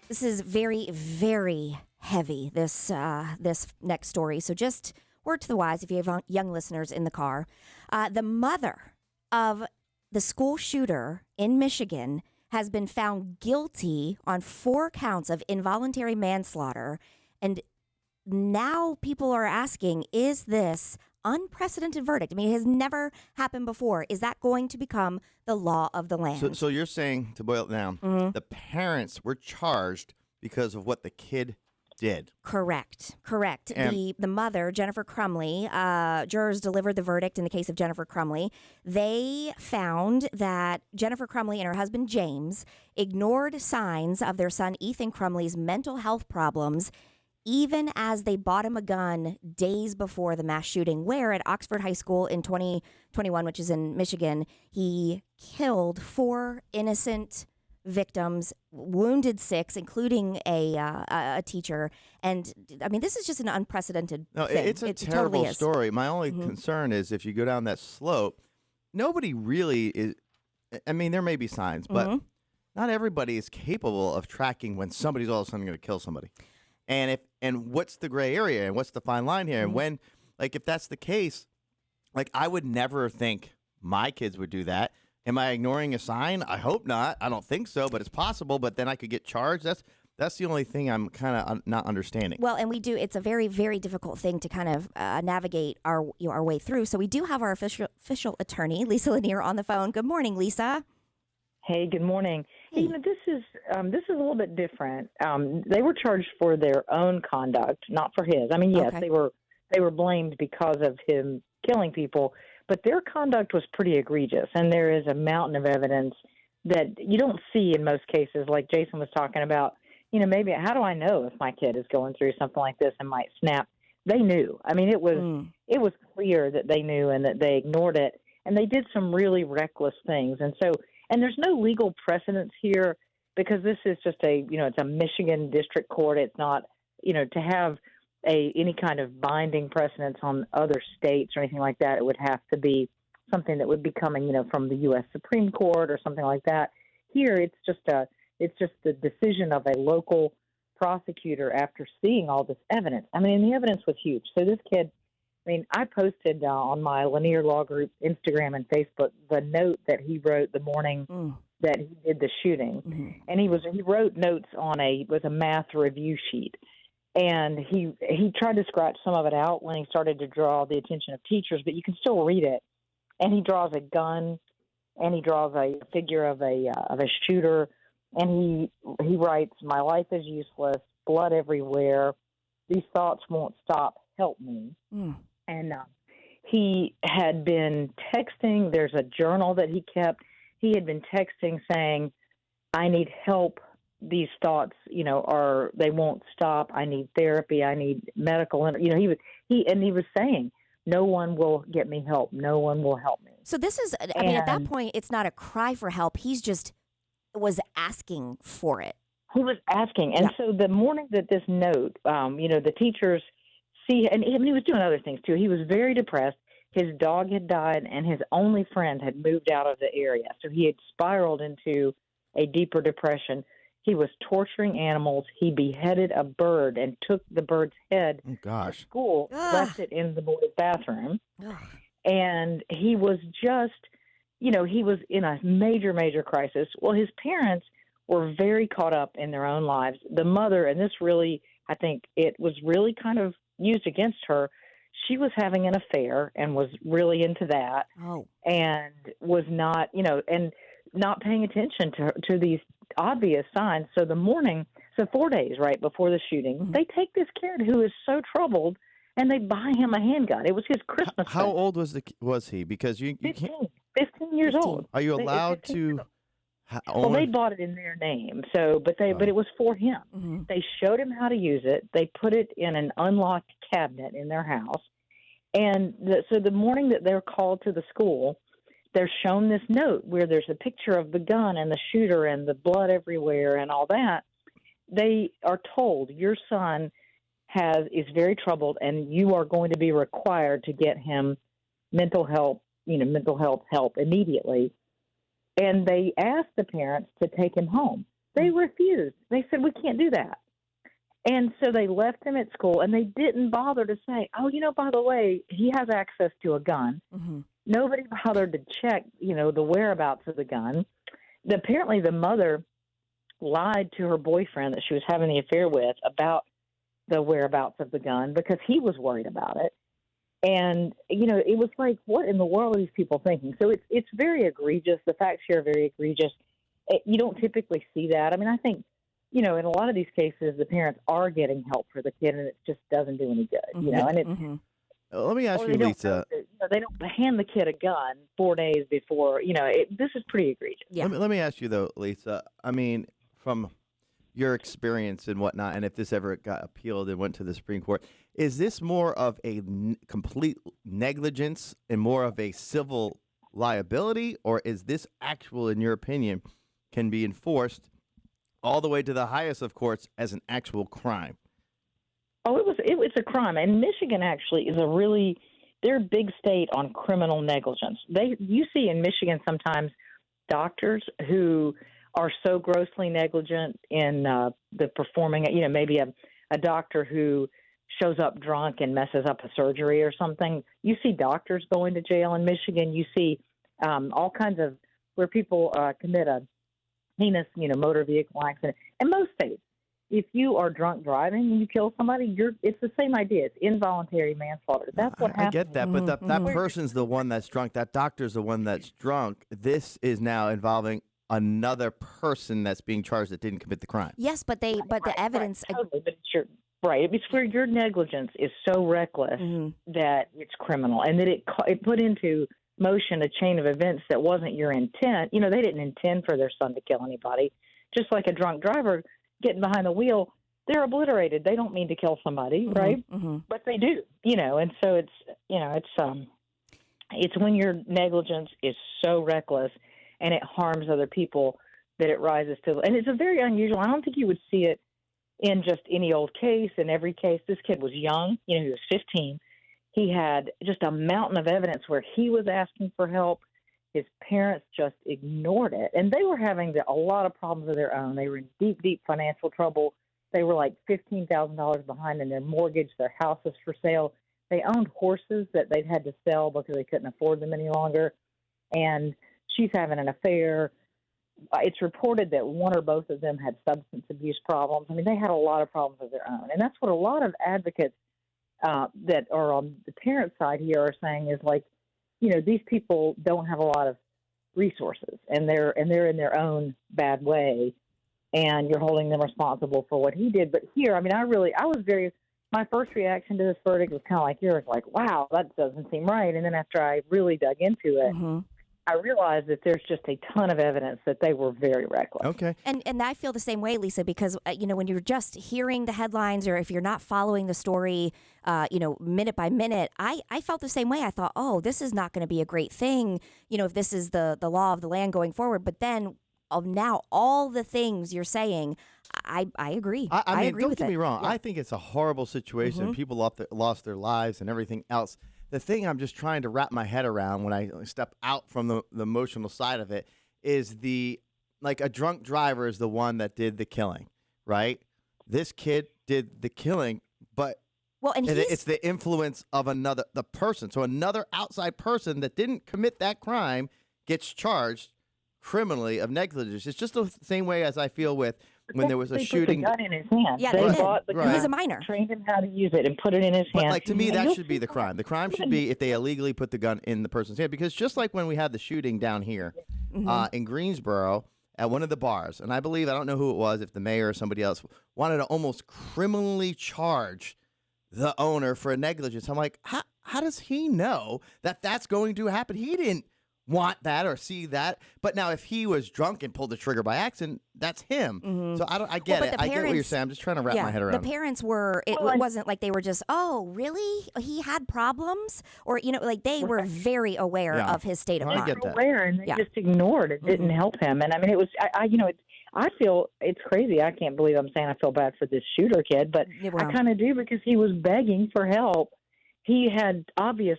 This is very, very heavy, this next story. So just word to the wise if you have young listeners in the car. The mother of the school shooter in Michigan has been found guilty on 4 counts of involuntary manslaughter. And now people are asking, is this unprecedented verdict? I mean, it has never happened before. Is that going to become the law of the land? So you're saying, to boil it down, the parents were charged because of what the kid did. Correct. And The mother, Jennifer Crumley, jurors delivered the verdict in the case of Jennifer Crumley. They found that Jennifer Crumley and her husband, James, ignored signs of their son, Ethan Crumley's mental health problems, even as they bought him a gun days before the mass shooting, where at Oxford High School in 2021, which is in Michigan, he killed 4 innocent victims, wounded 6, including a teacher. And I mean, this is just an unprecedented thing. It's a It terrible totally is. story. My only concern is if you go down that slope, nobody really is. I mean, there may be signs, but not everybody is capable of tracking when somebody's all of a sudden going to kill somebody. And what's the gray area and what's the fine line here? And when, like, if that's the case, like, I would never think my kids would do that. Am I ignoring a sign? I hope not. I don't think so, but it's possible. But then I could get charged. That's the only thing I'm kind of not understanding. Well, and we do. It's a very, very difficult thing to kind of navigate our way through. So we do have our official attorney, Lisa Lanier, on the phone. Good morning, Lisa. Hey, good morning. Hey. You know, this is a little bit different. They were charged for their own conduct, not for his. I mean, yes, Okay. they were blamed because of him killing people, but their conduct was pretty egregious, and there is a mountain of evidence that you don't see in most cases, like Jason was talking about. You know, maybe how do I know if my kid is going through something like this and might snap? They knew. I mean, it was clear that they knew and that they ignored it, and they did some really reckless things, and there's no legal precedence here because this is just it's a Michigan district court. It's not, to have any kind of binding precedence on other states or anything like that. It would have to be something that would be coming, from the U.S. Supreme Court or something like that. Here, it's just the decision of a local prosecutor after seeing all this evidence. I mean, the evidence was huge. So this kid, I posted on my Lanier Law Group Instagram and Facebook the note that he wrote the morning that he did the shooting, and he wrote notes on a math review sheet, and he tried to scratch some of it out when he started to draw the attention of teachers, but you can still read it. And he draws a gun, and he draws a figure of a shooter, and he writes, "My life is useless, blood everywhere. These thoughts won't stop. Help me." And he had been texting. There's a journal that he kept. He had been texting saying, "I need help. These thoughts, they won't stop. I need therapy. I need medical." And he was saying, "No one will get me help. No one will help me." So this is, I mean, at that point, it's not a cry for help. He's just was asking for it. He was asking. And so the morning that this note, the teachers see, and he was doing other things too. He was very depressed. His dog had died, and his only friend had moved out of the area. So he had spiraled into a deeper depression. He was torturing animals. He beheaded a bird and took the bird's head to school, left it in the boys' bathroom. And he was just, he was in a major, major crisis. Well, his parents were very caught up in their own lives. The mother, and this really, I think it was really kind of used against her. She was having an affair and was really into that, and was not, and not paying attention to these obvious signs. So 4 days right before the shooting, they take this kid who is so troubled and they buy him a handgun. It was his Christmas. How old was he? Because you 15, can't. 15 years old. Are you allowed to? Well, they bought it in their name, but it was for him. They showed him how to use it. They put it in an unlocked cabinet in their house, and so the morning that they're called to the school, they're shown this note where there's a picture of the gun and the shooter and the blood everywhere and all that. They are told your son is very troubled, and you are going to be required to get him mental health help immediately. And they asked the parents to take him home. They refused. They said, we can't do that. And so they left him at school, and they didn't bother to say, oh, by the way, he has access to a gun. Mm-hmm. Nobody bothered to check, the whereabouts of the gun. Apparently the mother lied to her boyfriend that she was having the affair with about the whereabouts of the gun because he was worried about it. And, it was like, what in the world are these people thinking? So it's very egregious. The facts here are very egregious. You don't typically see that. I mean, I think, in a lot of these cases, the parents are getting help for the kid, and it just doesn't do any good, Mm-hmm. and it's, Mm-hmm. Let me ask you, Lisa. They don't hand the kid a gun 4 days before. This is pretty egregious. Yeah. Let me ask you, though, Lisa. I mean, from your experience and whatnot, and if this ever got appealed and went to the Supreme Court, is this more of a complete negligence and more of a civil liability, or is this actual, in your opinion, can be enforced all the way to the highest of courts as an actual crime? Oh, it was a crime, and Michigan actually is they're a big state on criminal negligence. You see in Michigan sometimes doctors who are so grossly negligent in the performing, maybe a doctor who shows up drunk and messes up a surgery or something. You see doctors going to jail in Michigan. You see all kinds of where people commit a heinous, motor vehicle accident. In most states, if you are drunk driving and you kill somebody, it's the same idea. It's involuntary manslaughter. That's what happens. I get that, but that person's the one that's drunk. That doctor's the one that's drunk. This is now involving another person that's being charged that didn't commit the crime. Yes, but the evidence. Right, totally, but it's where your negligence is so reckless that it's criminal, and that it put into motion a chain of events that wasn't your intent. They didn't intend for their son to kill anybody. Just like a drunk driver getting behind the wheel, they're obliterated. They don't mean to kill somebody, right? Mm-hmm. But they do, and so it's when your negligence is so reckless and it harms other people that it rises to, and it's a very unusual. I don't think you would see it in just any old case. In every case, this kid was young. He was 15. He had just a mountain of evidence where he was asking for help. His parents just ignored it, and they were having a lot of problems of their own. They were in deep, deep financial trouble. They were like $15,000 behind in their mortgage. Their house was for sale. They owned horses that they'd had to sell because they couldn't afford them any longer. And she's having an affair. It's reported that one or both of them had substance abuse problems. I mean, they had a lot of problems of their own. And that's what a lot of advocates that are on the parent side here are saying is like, these people don't have a lot of resources, and they're in their own bad way, and you're holding them responsible for what he did. But here, I mean, my first reaction to this verdict was kind of like yours, like, wow, that doesn't seem right. And then after I really dug into it, I realized that there's just a ton of evidence that they were very reckless. Okay. And I feel the same way, Lisa, because, when you're just hearing the headlines or if you're not following the story, minute by minute, I felt the same way. I thought, oh, this is not going to be a great thing, if this is the law of the land going forward. But then now all the things you're saying, I agree. I mean, agree don't with get it. me wrong. Yeah. I think it's a horrible situation. People lost their lives and everything else. The thing I'm just trying to wrap my head around when I step out from the emotional side of it is a drunk driver is the one that did the killing, right? This kid did the killing, but it's the influence of the person. So another outside person that didn't commit that crime gets charged criminally of negligence. It's just the same way as I feel with when there was a shooting. Put the gun in his hand. Yeah, they they did. bought the gun, He's a minor. trained him how to use it, and put it in his hand. But to me, And that you'll should be see the crime. The crime should be if they illegally put the gun in the person's hand. Because just like when we had the shooting down here in Greensboro at one of the bars, and I don't know who it was, if the mayor or somebody else wanted to almost criminally charge the owner for a negligence. I'm like, how does he know that that's going to happen? He didn't want that or see that. But now if he was drunk and pulled the trigger by accident, that's him. So I get it. I get what you're saying. I'm just trying to wrap my head around the parents were, it wasn't like they were just, oh, really? He had problems? Or, they were very aware of his state of I mind. get that. aware, and they just ignored it. Didn't help him. And I mean, it was, I feel it's crazy. I can't believe I'm saying I feel bad for this shooter kid, but I kind of do, because he was begging for help. He had obvious,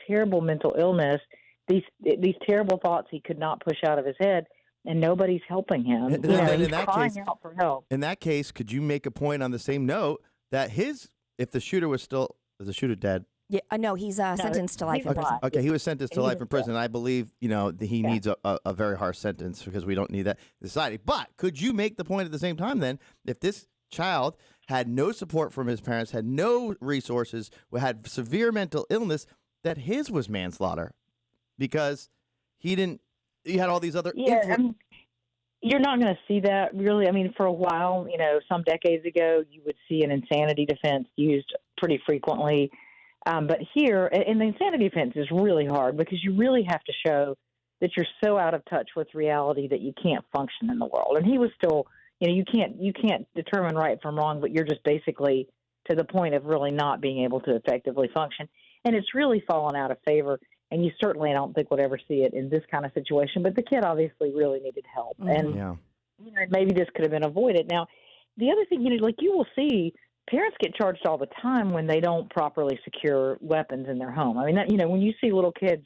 terrible mental illness. These terrible thoughts he could not push out of his head. and nobody's helping him. And You know, then he's in that crying case- out for help. In that case, could you make a point on the same note that if the shooter was still, is the shooter dead? Yeah, no, he's sentenced to life he's in prison. alive. Okay, he was sentenced to And life he's in prison. I believe, that he needs a very harsh sentence because we don't need that in society. But could you make the point at the same time then, if this child had no support from his parents, had no resources, had severe mental illness, that his was manslaughter because he had all these other You're not going to see that really. I mean, for a while, some decades ago, you would see an insanity defense used pretty frequently. But here, and the insanity defense is really hard because you really have to show that you're so out of touch with reality that you can't function in the world. And he was still, you can't determine right from wrong, but you're just basically to the point of really not being able to effectively function. And it's really fallen out of favor. And you certainly, I don't think, would ever see it in this kind of situation. But the kid obviously really needed help. And maybe this could have been avoided. Now, the other thing, you will see parents get charged all the time when they don't properly secure weapons in their home. I mean, when you see little kids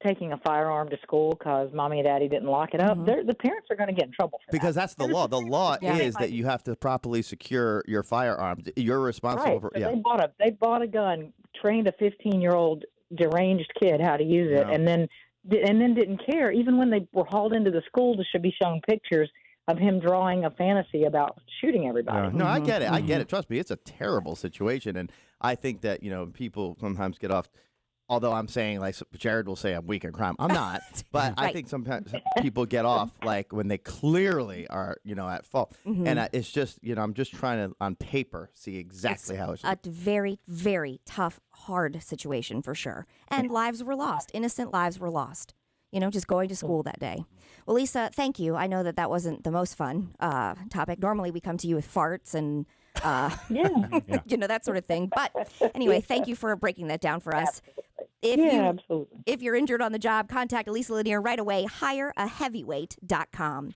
taking a firearm to school because mommy and daddy didn't lock it up, the parents are going to get in trouble for because that. that's the law. The law is that you have to properly secure your firearms. You're responsible for. So Yeah. They bought a gun, trained a 15-year-old deranged kid how to use it, and then didn't care. Even when they were hauled into the school to be shown pictures of him drawing a fantasy about shooting everybody. No, I get it. I get it. Trust me, it's a terrible situation, and I think that people sometimes get off. Although I'm saying, like Jared will say, I'm weak in crime. I'm not, but I think sometimes people get off like when they clearly are, at fault, and it's just, I'm just trying to on paper see exactly how it's a very, very tough, hard situation for sure, and lives were lost. Innocent lives were lost. Just going to school that day. Well, Lisa, thank you. I know that wasn't the most fun topic. Normally, we come to you with farts and, that sort of thing. But anyway, thank you for breaking that down for us. Absolutely. If you're injured on the job, contact Lisa Lanier right away. HireAHeavyweight.com.